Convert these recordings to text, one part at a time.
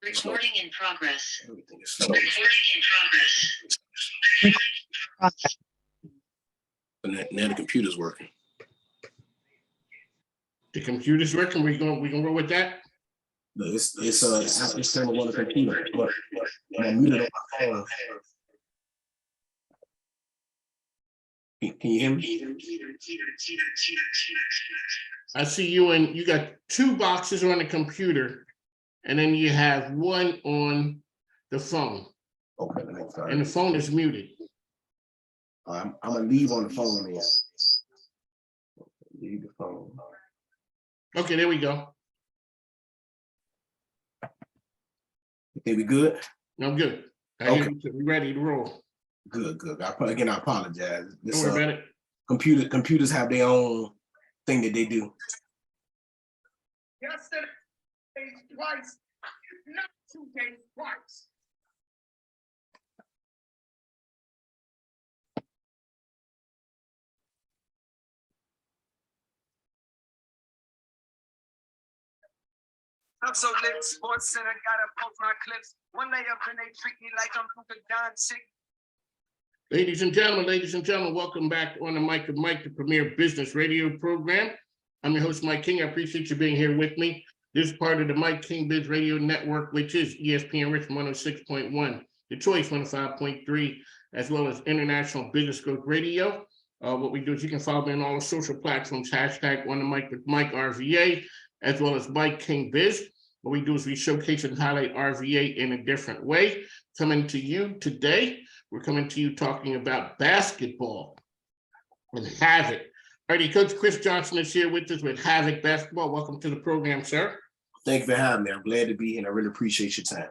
Recording in progress. Everything is slow. Recording in progress. And now the computer's working. The computer's working. We gonna go with that. No, it's turning on the computer. But I'm muted on my phone. Can you hear me? I see you, and you got two boxes on the computer, and then you have one on the phone, Okay, sorry. and the phone is muted. I'm gonna leave on the phone here. Leave the phone. Okay, there we go. Okay, we good? I'm good. Okay. We ready to roll. Good. I apologize. This, Don't worry about it. computers have their own thing that they do. Yesterday twice, not 2 days twice. I'm so lit, Sports Center, gotta post my clips. One layup and they treat me like I'm Luka Doncic. Ladies and gentlemen, welcome back on the Mic of Mike, the premier business radio program. I'm your host, Mike King. I appreciate you being here with me. This is part of the Mike King Biz Radio Network, which is ESPN Richmond 106.1, The Choice 105.3, as well as International Business Growth Radio. What we do is you can follow me on all the social platforms, hashtag on the mic with Mike RVA, as well as Mike King Biz. What we do is we showcase and highlight RVA in a different way. Coming to you today, we're coming to you talking about basketball with Havoc. Alrighty, Coach Chris Johnson is here with us with Havoc Basketball. Welcome to the program, sir. Thank you for having me. I'm glad to be here and I really appreciate your time.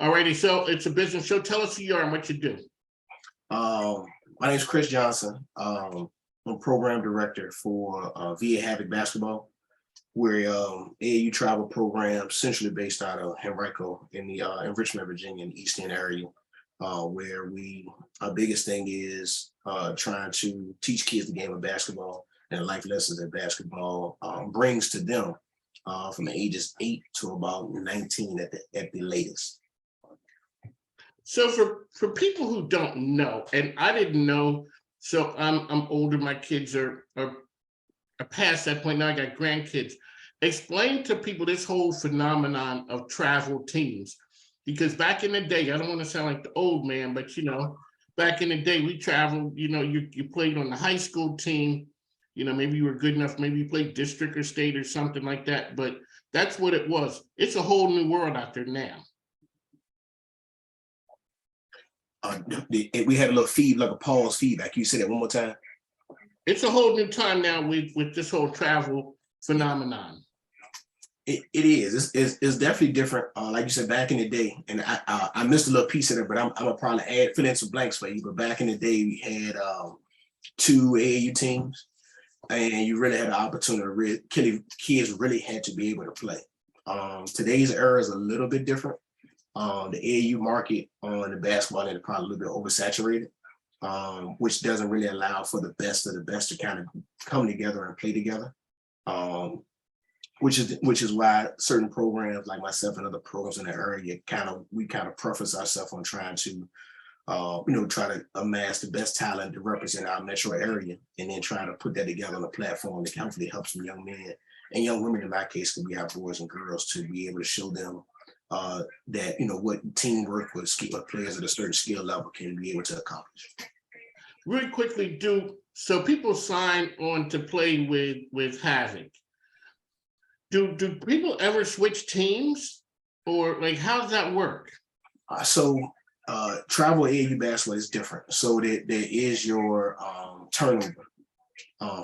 Alrighty, so it's a business show. Tell us who you are and what you do. My name is Chris Johnson. I'm program director for VA Havoc Basketball. We're AAU travel program centrally based out of Henrico in Richmond, Virginia, in the East End area, where our biggest thing is trying to teach kids the game of basketball and life lessons that basketball brings to them from the ages 8 to about 19 at the latest. So for people who don't know, and I didn't know, so I'm older, my kids are past that point, now I got grandkids. Explain to people this whole phenomenon of travel teams, because back in the day, I don't want to sound like the old man, but back in the day we traveled, you played on the high school team, maybe you were good enough, maybe you played district or state or something like that, but that's what it was. It's a whole new world out there now. We had a little like a pause feedback. You say that one more time. It's a whole new time now with this whole travel phenomenon. It is. It's definitely different. Like you said, back in the day, and I missed a little piece of it, but I'm gonna probably fill in some blanks for you. But back in the day, we had 2 AAU teams, and you really had an opportunity. Kids really had to be able to play. Today's era is a little bit different. The AAU market on the basketball end is probably a little bit oversaturated. Which doesn't really allow for the best of the best to kind of come together and play together. Which is why certain programs like myself and other programs in the area we kind of preface ourselves on trying to try to amass the best talent to represent our metro area, and then try to put that together on a platform that hopefully helps some young men and young women in my case, because we have boys and girls, to be able to show them that what teamwork with players at a certain skill level can be able to accomplish. Really quickly, so people sign on to play with Havoc. Do people ever switch teams, or like how does that work? Travel AAU basketball is different. So there is your turnover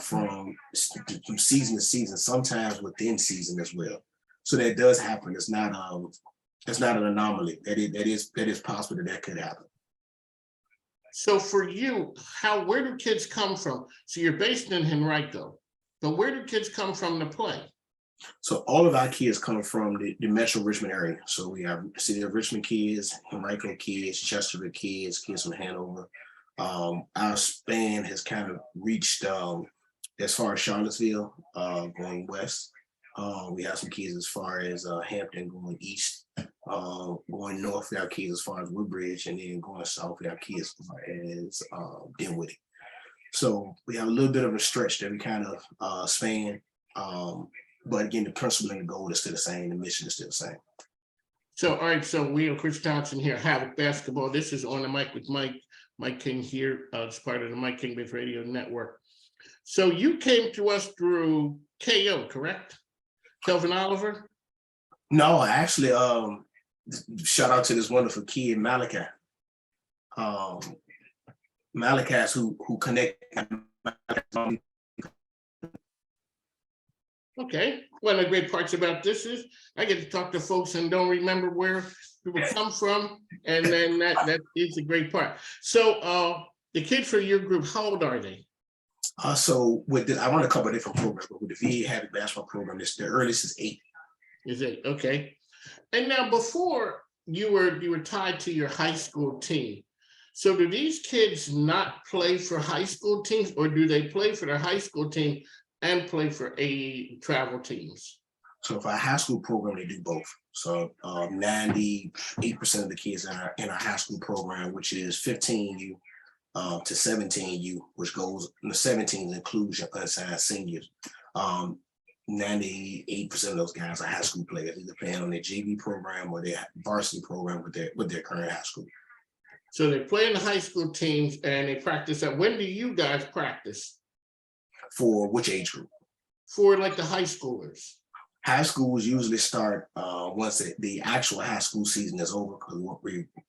from season to season, sometimes within season as well. So that does happen. It's not an anomaly. That is possible that could happen. So for you, where do kids come from? So you're based in Henrico, but where do kids come from to play? So all of our kids come from the Metro Richmond area. So we have City of Richmond kids, Henrico kids, Chesterfield kids from Hanover. Our span has kind of reached as far as Charlottesville, going west. We have some kids as far as Hampton going east. Going north, we have kids as far as Woodbridge, and then going south, we have kids as far as Dinwiddie. So we have a little bit of a stretch that we kind of span. But again, the principle and the goal is still the same. The mission is still the same. So, all right, so we are Chris Johnson here, Havoc Basketball. This is On the Mic with Mike King here, as part of the Mike King Biz Radio Network. So you came to us through KO, correct? Kelvin Oliver? No, actually, shout out to this wonderful kid, Malachi. Malachi's who connect. Okay, one of the great parts about this is I get to talk to folks and don't remember where people come from, and then that is a great part. So the kids for your group, how old are they? So with this, I run a couple of different programs, but with the VA Havoc basketball program, the earliest is 8. Is it okay? And now before you were tied to your high school team. So do these kids not play for high school teams, or do they play for their high school team and play for a travel teams? So for our high school program, they do both. So 98% of the kids in our high school program, which is 15U to 17U, which goes in the 17s includes your unsigned seniors. 98% of those guys are high school players, either playing on their JV program or their varsity program with their current high school. So they play in the high school teams and they practice that. When do you guys practice? For which age group? For like the high schoolers. High schools usually start once the actual high school season is over, because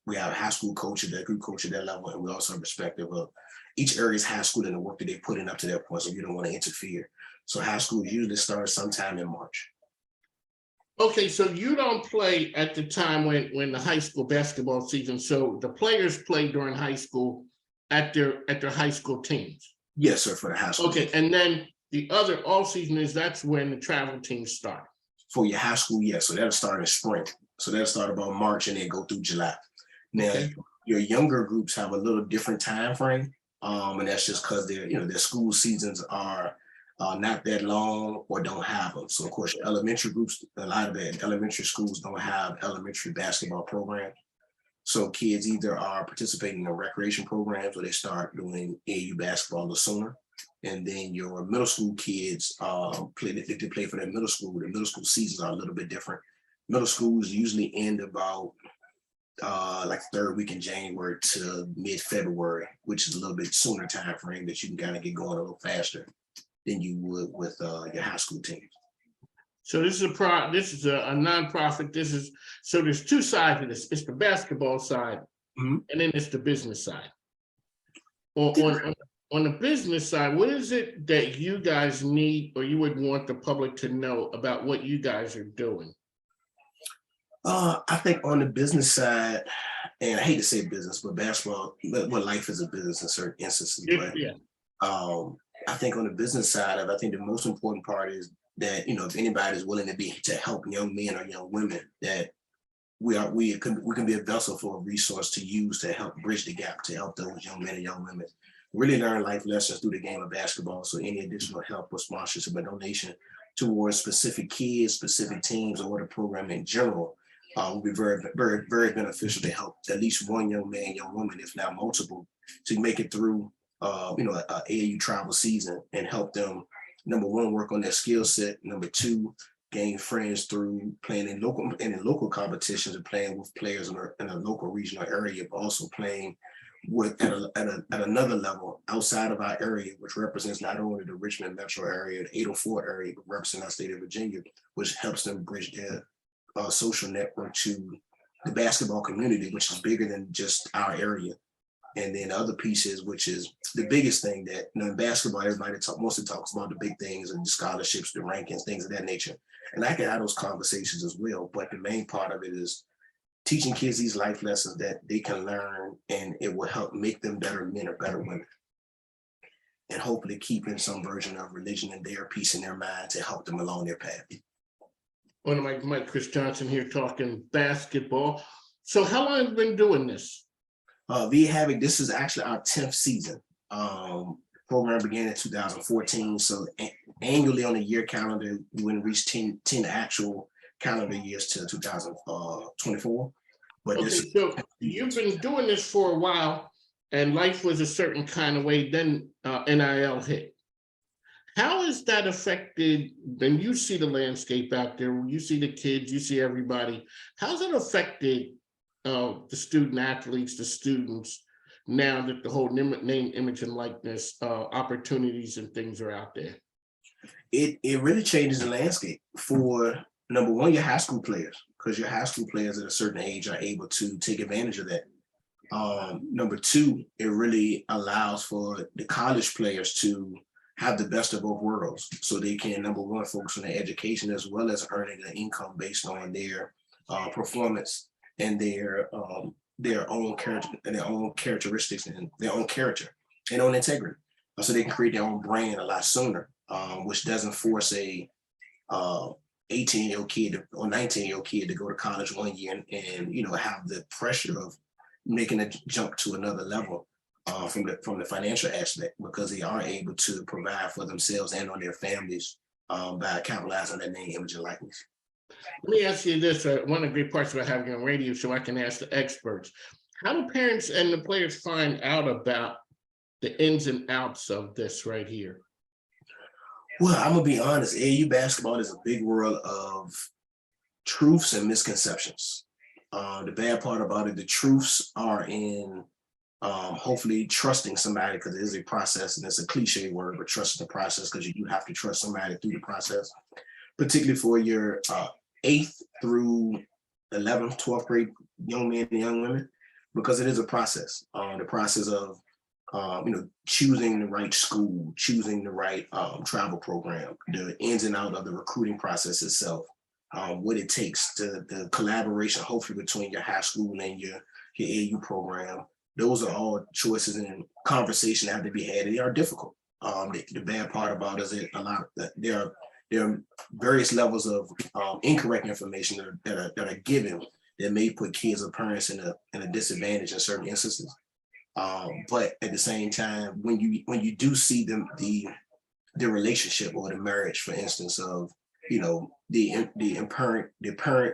we have a high school coach at that group coach at that level, and we also have respective of each area's high school and the work that they put in up to that point, so you don't want to interfere. So high school usually starts sometime in March. Okay, so you don't play at the time when the high school basketball season, so the players play during high school at their high school teams? Yes, sir, for the high school. Okay, and then the other all season that's when the travel teams start. For your high school, yes. So that'll start in spring. So that'll start about March and then go through July. Now, Okay. Your younger groups have a little different time frame, and that's just because their school seasons are not that long or don't have them. So of course, your elementary groups, a lot of the elementary schools don't have elementary basketball programs. So kids either are participating in recreation programs or they start doing AAU basketball a little sooner. And then your middle school kids they play for their middle school. The middle school seasons are a little bit different. Middle schools usually end about like the third week in January to mid-February, which is a little bit sooner time frame that you can kind of get going a little faster than you would with your high school teams. So this is a nonprofit. So there's two sides of this. It's the basketball side, and then it's the business side. On the business side, what is it that you guys need or you would want the public to know about what you guys are doing? I think on the business side, and I hate to say business, but basketball, but life is a business in certain instances. But Yeah. I think on the business side I think the most important part is that, if anybody is willing to help young men or young women, that we can be a vessel for a resource to use to help bridge the gap, to help those young men and young women really learn life lessons through the game of basketball. So any additional help or sponsorship or donation towards specific kids, specific teams, or the program in general will be very, very, very beneficial to help at least one young man, young woman, if not multiple, to make it through a AAU travel season and help them, number one, work on their skill set. Number two, gain friends through playing in local competitions and playing with players in a local regional area, but also playing at another level outside of our area, which represents not only the Richmond metro area, the 804 area, but represents our state of Virginia, which helps them bridge their social network to the basketball community, which is bigger than just our area. And then other pieces, which is the biggest thing that, in basketball, everybody mostly talks about the big things and the scholarships, the rankings, things of that nature. And I can have those conversations as well. But the main part of it is teaching kids these life lessons that they can learn, and it will help make them better men or better women. And hopefully keeping some version of religion and their peace in their mind to help them along their path. One of Mike Chris Johnson here talking basketball. So how long have you been doing this? VA Havoc, this is actually our 10th season. Program began in 2014. So annually on the year calendar, we wouldn't reach 10 actual calendar years to 2024. But Okay, this so you've been doing this for a while, and life was a certain kind of way, then NIL hit. How has that affected, when you see the landscape out there, when you see the kids, you see everybody, how's it affected the student athletes, the students, now that the whole name, image, and likeness opportunities and things are out there? It really changes the landscape for, number one, your high school players, because your high school players at a certain age are able to take advantage of that. Number two, it really allows for the college players to have the best of both worlds, so they can, number one, focus on their education as well as earning an income based on their performance and their own character and their own characteristics and their own character and own integrity, so they can create their own brand a lot sooner, which doesn't force a 18-year-old kid or 19-year-old kid to go to college 1 year and have the pressure of making a jump to another level from the financial aspect, because they are able to provide for themselves and on their families by capitalizing on their name, image, and likeness. Let me ask you this, one of the great parts about having on radio, so I can ask the experts. How do parents and the players find out about the ins and outs of this right here? Well, I'm gonna be honest, AAU basketball is a big world of truths and misconceptions. The bad part about it, the truths are in hopefully trusting somebody, because it is a process, and it's a cliche word, but trusting the process, because you have to trust somebody through the process, particularly for your 8th through 11th, 12th grade young men and young women, because it is a process. The process of choosing the right school, choosing the right travel program, the ins and outs of the recruiting process itself, what it takes, the collaboration, hopefully, between your high school and your AAU program. Those are all choices and conversations that have to be had, and they are difficult. The bad part about it is that there are various levels of incorrect information that are given that may put kids or parents in a disadvantage in certain instances. But at the same time, when you do see the relationship or the marriage, for instance, of the parent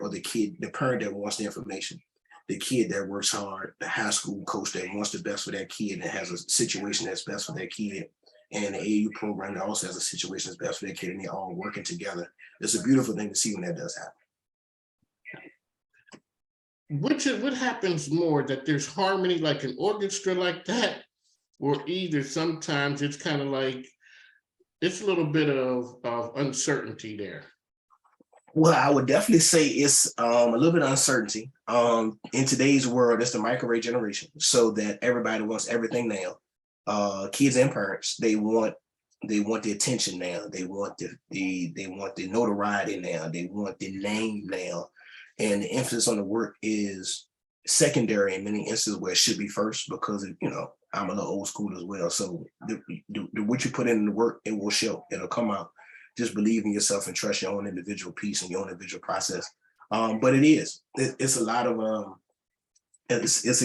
or the kid, the parent that wants the information, the kid that works hard, the high school coach that wants the best for that kid and has a situation that's best for that kid, and the AAU program that also has a situation that's best for that kid, and they're all working together. It's a beautiful thing to see when that does happen. What happens more, that there's harmony like an orchestra like that, or either sometimes it's kind of like it's a little bit of uncertainty there? Well, I would definitely say it's a little bit of uncertainty. In today's world, it's the microwave generation, so that everybody wants everything now. Kids and parents, they want the attention now. They want the notoriety now. They want the name now, and the emphasis on the work is secondary in many instances, where it should be first, because I'm a little old school as well. So what you put in the work, it will show. It'll come out. Just believe in yourself and trust your own individual piece and your own individual process. But it's a lot of it's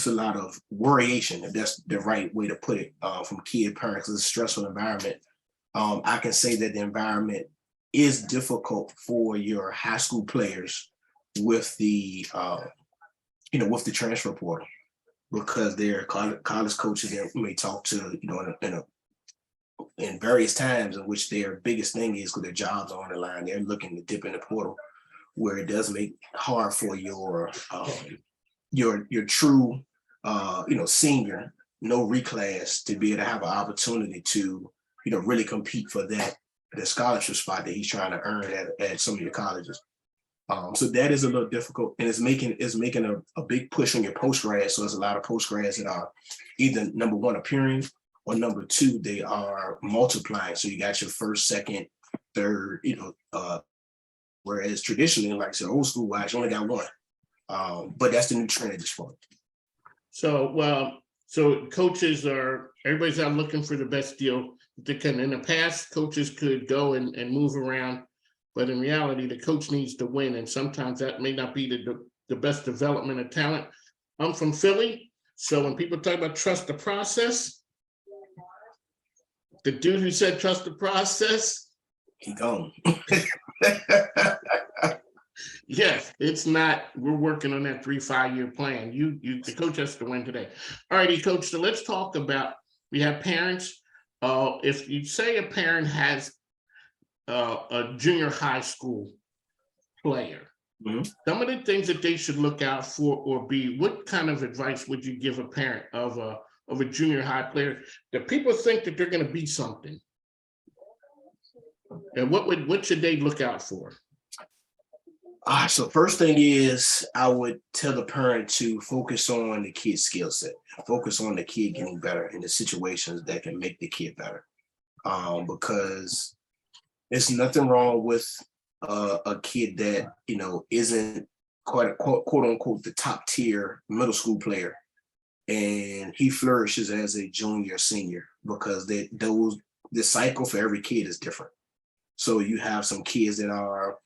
a lot of variation, if that's the right way to put it, from kid parents. It's a stressful environment. I can say that the environment is difficult for your high school players with the transfer portal, because their college coaches that may talk to in various times in which their biggest thing is, because their jobs are on the line, they're looking to dip in the portal, where it does make hard for your true senior, no reclass, to be able to have an opportunity to really compete for the scholarship spot that he's trying to earn at some of your colleges. So that is a little difficult, and it's making a big push on your post grad. So there's a lot of post grads that are either, number one, appearing, or number two, they are multiplying. So you got your first, second, third, whereas traditionally, like I said, old school wise, you only got one. But that's the new trend at this point. So, everybody's out looking for the best deal they can. In the past, coaches could go and move around, but in reality, the coach needs to win, and sometimes that may not be the best development of talent. I'm from Philly, so when people talk about trust the process, the dude who said trust the process He gone. Yes, it's not. We're working on that 3-5 year plan. The coach has to win today. All righty, coach. So let's talk about. We have parents. If you say a parent has a junior high school player, some of the things that they should look out for or be. What kind of advice would you give a parent of a junior high player that people think that they're going to be something? And what should they look out for? So first thing is I would tell the parent to focus on the kid's skill set, focus on the kid getting better in the situations that can make the kid better. Because there's nothing wrong with a kid that, isn't quite quote unquote the top tier middle school player, and he flourishes as a junior, senior, because the cycle for every kid is different. So you have some kids that are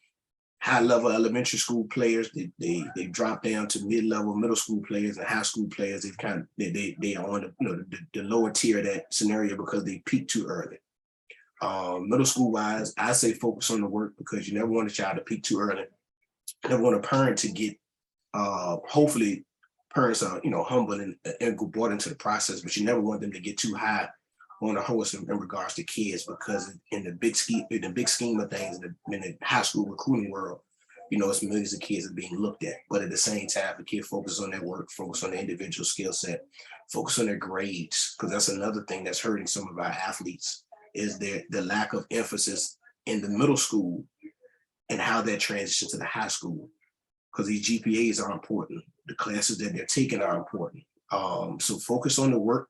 high level elementary school players, they drop down to mid-level middle school players and high school players. They are on the lower tier of that scenario because they peak too early. Middle school wise, I say focus on the work, because you never want a child to peak too early. You never want a parent to get hopefully parents are humble and brought into the process, but you never want them to get too high on a horse in regards to kids, because in the big scheme of things, in the high school recruiting world, it's millions of kids are being looked at. But at the same time, the kid focuses on their work, focus on their individual skill set, focus on their grades, because that's another thing that's hurting some of our athletes, is the lack of emphasis in the middle school and how that transitions to the high school, because these GPAs are important. The classes that they're taking are important. So focus on the work,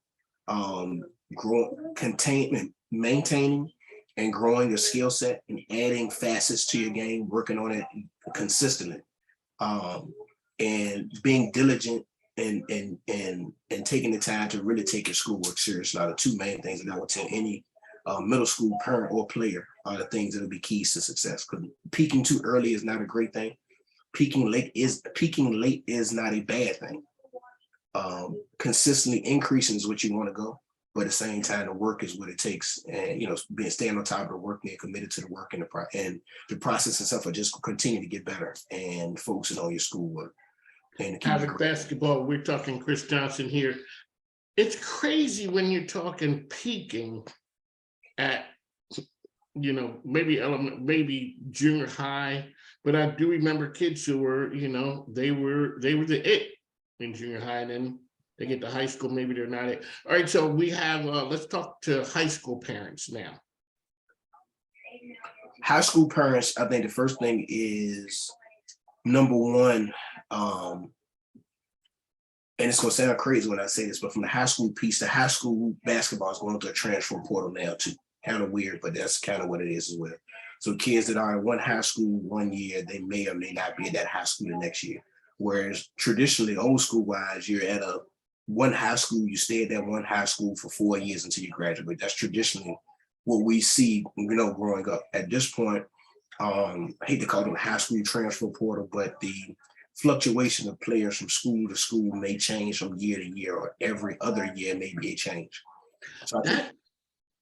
maintaining and growing your skill set and adding facets to your game, working on it consistently, and being diligent and taking the time to really take your schoolwork serious. Now, the two main things that I would tell any middle school parent or player are the things that will be keys to success. Because peaking too early is not a great thing. Peaking late is not a bad thing. Consistently increasing is what you want to go, but at the same time, the work is what it takes, and staying on top of the work, being committed to the work, and the process itself will just continue to get better, and focusing on your schoolwork. And Havoc basketball. We're talking Chris Johnson here. It's crazy when you're talking peaking at maybe junior high, but I do remember kids who were they were the it in junior high, and then they get to high school, maybe they're not it. All right, so we have let's talk to high school parents now. High school parents, I think the first thing is, number one, and it's gonna sound crazy when I say this, but from the high school piece, the high school basketball is going to a transfer portal now too. Kind of weird, but that's kind of what it is as well. So kids that are in one high school 1 year, they may or may not be at that high school the next year. Whereas traditionally, old school wise, you're at one high school, you stay at that one high school for 4 years until you graduate. That's traditionally what we see, growing up. At this point, I hate to call it a high school transfer portal, but the fluctuation of players from school to school may change from year to year, or every other year may be a change. So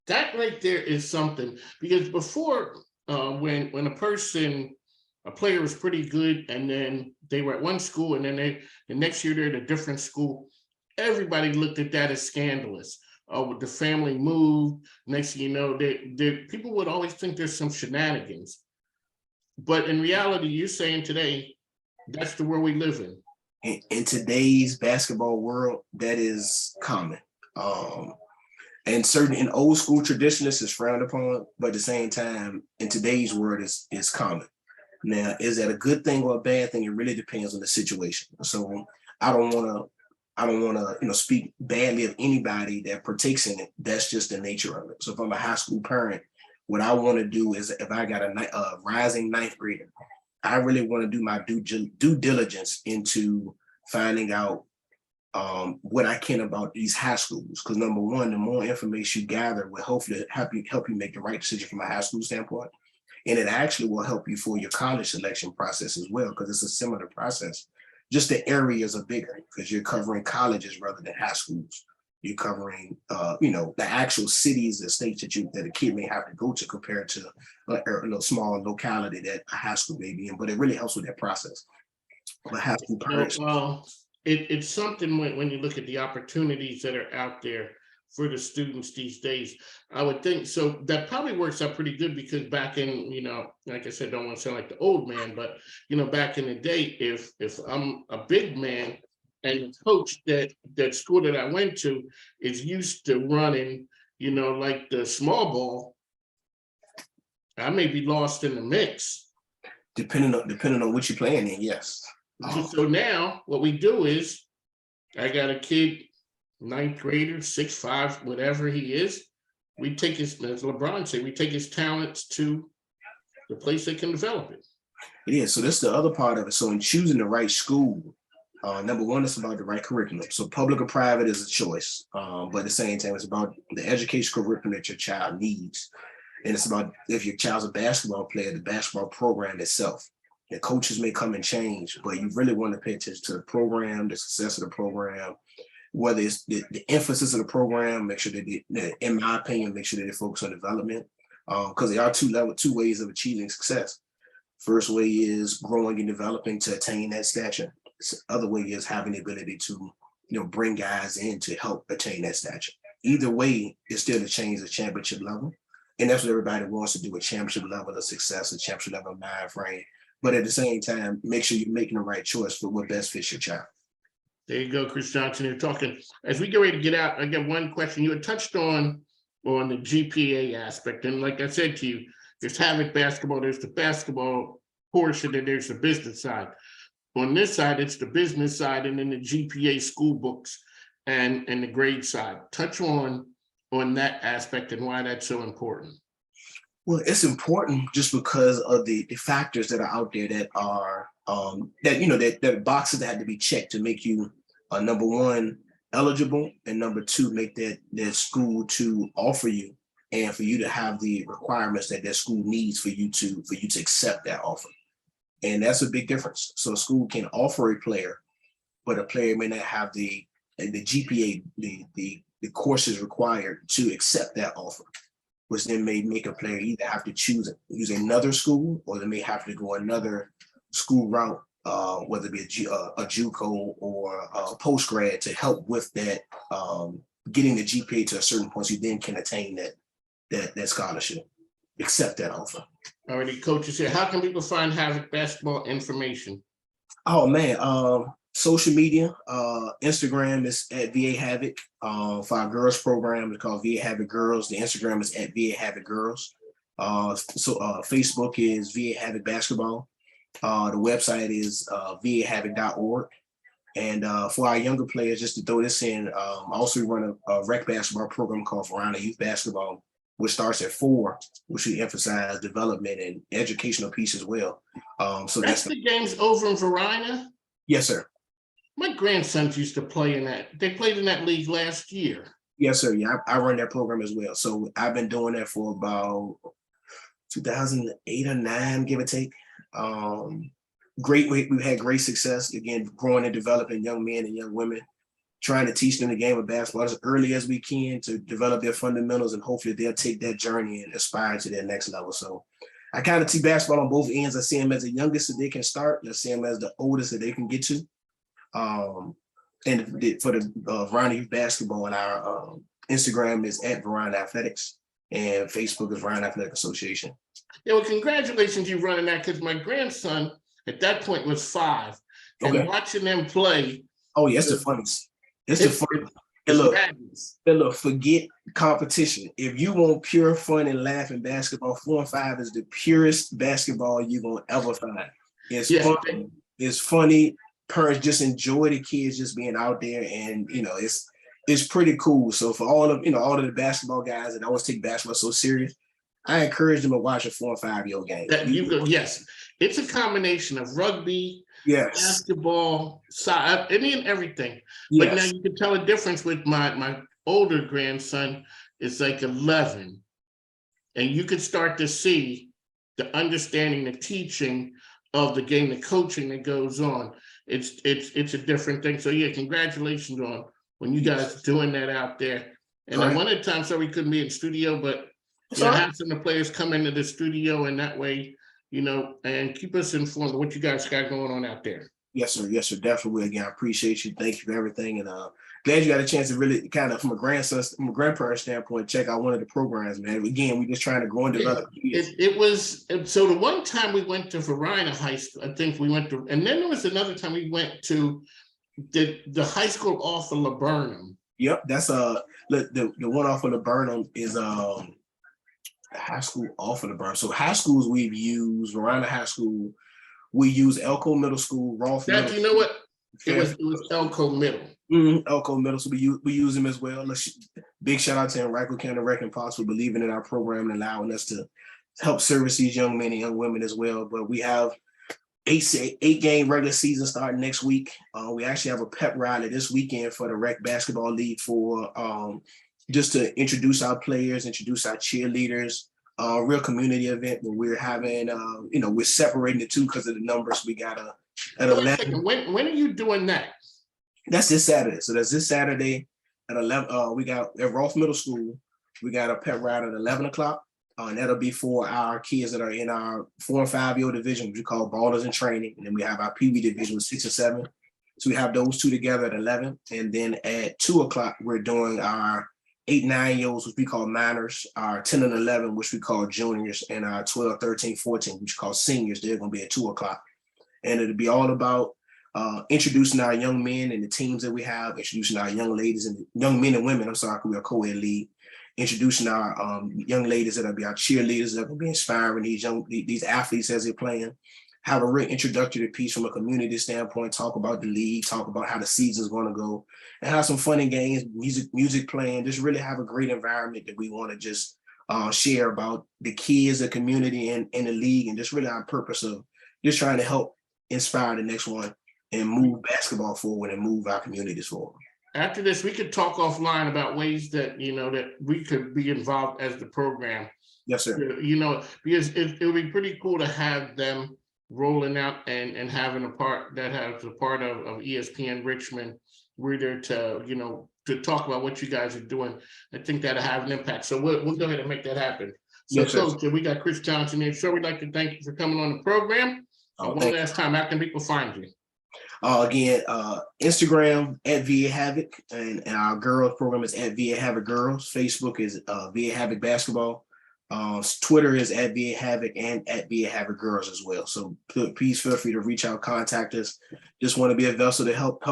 that right there is something, because before, when a player was pretty good, and then they were at one school, and then the next year they're at a different school, everybody looked at that as scandalous. With the family moved, next thing you know, people would always think there's some shenanigans. But in reality, you're saying today, that's the world we live in. In today's basketball world, that is common. And certainly in old school traditions is frowned upon, but at the same time, in today's world, is common. Now, is that a good thing or a bad thing? It really depends on the situation. So I don't want to speak badly of anybody that partakes in it. That's just the nature of it. So if I'm a high school parent, what I want to do is, if I got a rising ninth grader, I really want to do my due diligence into finding out what I can about these high schools. Because number one, the more information you gather will hopefully help you make the right decision from a high school standpoint. And it actually will help you for your college selection process as well, because it's a similar process. Just the areas are bigger because you're covering colleges rather than high schools. You're covering, the actual cities and states that a kid may have to go to compared to a little small locality that a high school may be in. But it really helps with that process. But high school parents, It's something when you look at the opportunities that are out there for the students these days. I would think so that probably works out pretty good because back in, like I said, don't want to sound like the old man, but back in the day, if I'm a big man and the coach that school that I went to is used to running, like the small ball, I may be lost in the mix. depending on what you're playing in, yes. So now what we do is I got a kid, 9th grader, 6'5", whatever he is. We take his, as LeBron said, we take his talents to the place they can develop it. It is. So that's the other part of it. So in choosing the right school, number one, it's about the right curriculum. So public or private is a choice, but at the same time, it's about the education curriculum that your child needs. And it's about, if your child's a basketball player, the basketball program itself. The coaches may come and change, but you really want to pay attention to the program, the success of the program, whether it's the emphasis of the program, make sure that, in my opinion, make sure that they focus on development, because there are two ways of achieving success. First way is growing and developing to attain that stature. The other way is having the ability to, bring guys in to help attain that stature. Either way, it's still to change the championship level. And that's what everybody wants to do, a championship level of success, a championship level of mind frame. But at the same time, make sure you're making the right choice for what best fits your child. There you go, Chris Johnson. You're talking. As we get ready to get out, I got one question. You had touched on the GPA aspect. And like I said to you, there's Havoc basketball, there's the basketball portion, and there's the business side. On this side, it's the business side, and then the GPA school books and the grade side. Touch on that aspect and why that's so important. Well, it's important just because of the factors that are out there that are that boxes that had to be checked to make you number one eligible, and number two make that school to offer you and for you to have the requirements that school needs for you to accept that offer. And that's a big difference. So a school can offer a player, but a player may not have the GPA, the courses required to accept that offer, which then may make a player either have to use another school, or they may have to go another school route, whether it be a JUCO or a post-grad, to help with that, getting the GPA to a certain point so you then can attain that scholarship, accept that offer. Already, coaches here, how can people find Havoc basketball information? Oh man, social media, Instagram is at VA Havoc. For our girls program, it's called VA Havoc Girls. The Instagram is at VA Havoc Girls. Facebook is VA Havoc Basketball. The website is vahavoc.org. And for our younger players, just to throw this in, also we run a rec basketball program called Verona Youth Basketball, which starts at 4, which we emphasize development and educational piece as well. So that's the games over in Verona? Yes, sir. My grandsons used to play in that. They played in that league last year. Yes, sir. Yeah, I run that program as well. So I've been doing that for about 2008 or 9, give or take. We've had great success, again, growing and developing young men and young women, trying to teach them the game of basketball as early as we can to develop their fundamentals, and hopefully they'll take that journey and aspire to their next level. So I kind of see basketball on both ends. I see them as the youngest that they can start, and I see them as the oldest that they can get to. And for the Verona Youth Basketball, and our Instagram is at Verona Athletics, and Facebook is Verona Athletic Association. Yeah, well, congratulations you running that, because my grandson at that point was 5, and watching them play. Oh yeah, it's the funniest. It's the funniest. And look, forget competition. If you want pure fun and laugh in basketball, 4 and 5 is the purest basketball you're gonna ever find. It's fun. It's funny. Parents just enjoy the kids just being out there, and it's pretty cool. So for all of the basketball guys that always take basketball so serious, I encourage them to watch a 4 and 5-year-old game. Yes, it's a combination of rugby, basketball, soccer, and everything. Yes. But now you can tell a difference with my older grandson. It's like 11, and you could start to see the understanding, the teaching of the game, the coaching that goes on. It's a different thing. So yeah, congratulations on when you guys are doing that out there. And then one of the times, so we couldn't be in studio, but have some of the players come into the studio, and that way, and keep us informed of what you guys got going on out there. Yes, sir. Yes, sir. Definitely. Again, I appreciate you. Thank you for everything. And glad you got a chance to really kind of, from a grandparent standpoint, check out one of the programs, man. Again, we just trying to grow and develop. It was, so the one time we went to Varina High School, I think we went to, and then there was another time we went to the high school off of Laburnum. Yep, that's the one off of Laburnum is high school off of Laburnum. So high schools we've used, Varina High School, we use Elko Middle School, Rolfe Middle School. You know what? It was Elko Middle. Elko Middle, so we use them as well. Big shout out to Henrico County Rec and Pops for believing in our program and allowing us to help service these young men and young women as well. But we have 8-game regular season starting next week. We actually have a pep rally this weekend for the Rec Basketball League for just to introduce our players, introduce our cheerleaders. Real community event where we're having, we're separating the two because of the numbers. We got at 11. When are you doing that? That's this Saturday. So that's this Saturday at 11. We got at Rolfe Middle School. We got a pep ride at 11 o'clock. And that'll be for our kids that are in our 4 and 5-year-old division, which we call ballers in training. And then we have our Pee Wee division with 6 and 7. So we have those two together at 11. And then at 2 o'clock, we're doing our 8 and 9-year-olds, which we call minors, our 10 and 11, which we call juniors, and our 12, 13, 14, which we call seniors. They're going to be at 2 o'clock. And it'll be all about introducing our young men and the teams that we have, introducing our young ladies and young men and women. I'm sorry, we're a co-ed league. Introducing our young ladies that'll be our cheerleaders that will be inspiring these athletes as they're playing. Have a real introductory piece from a community standpoint, talk about the league, talk about how the season's going to go, and have some fun and games, music playing, just really have a great environment that we want to just share about the kids, the community, and the league, and just really our purpose of just trying to help inspire the next one and move basketball forward and move our communities forward. After this, we could talk offline about ways that, that we could be involved as the program. Yes, sir. Because it would be pretty cool to have them rolling out and having a part that has a part of ESPN Richmond. We're there to, to talk about what you guys are doing. I think that'll have an impact. So we'll go ahead and make that happen. So, yes, Coach, we got Chris Johnson here. So we'd like to thank you for coming on the program. One last time, how can people find you? Again, Instagram at VA Havoc, and our girls program is at VA Havoc Girls. Facebook is VA Havoc Basketball. Twitter is at VA Havoc and at VA Havoc Girls as well. So please feel free to reach out, contact us. Just want to be a vessel to help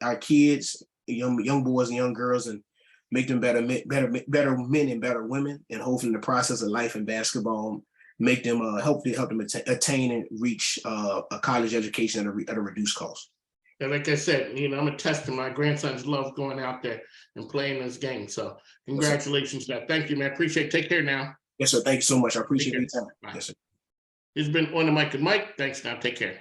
our kids, young boys and young girls, and make them better men and better women, and hopefully in the process of life in basketball, make them hopefully help them attain and reach a college education at a reduced cost. And like I said, I'm a test of my grandson's love going out there and playing this game. So congratulations, man. Thank you, man. Appreciate it. Take care now. Yes, sir. Thank you so much. I appreciate your time. Bye. Yes, sir. It's been On the Mic with Mike. Thanks now. Take care.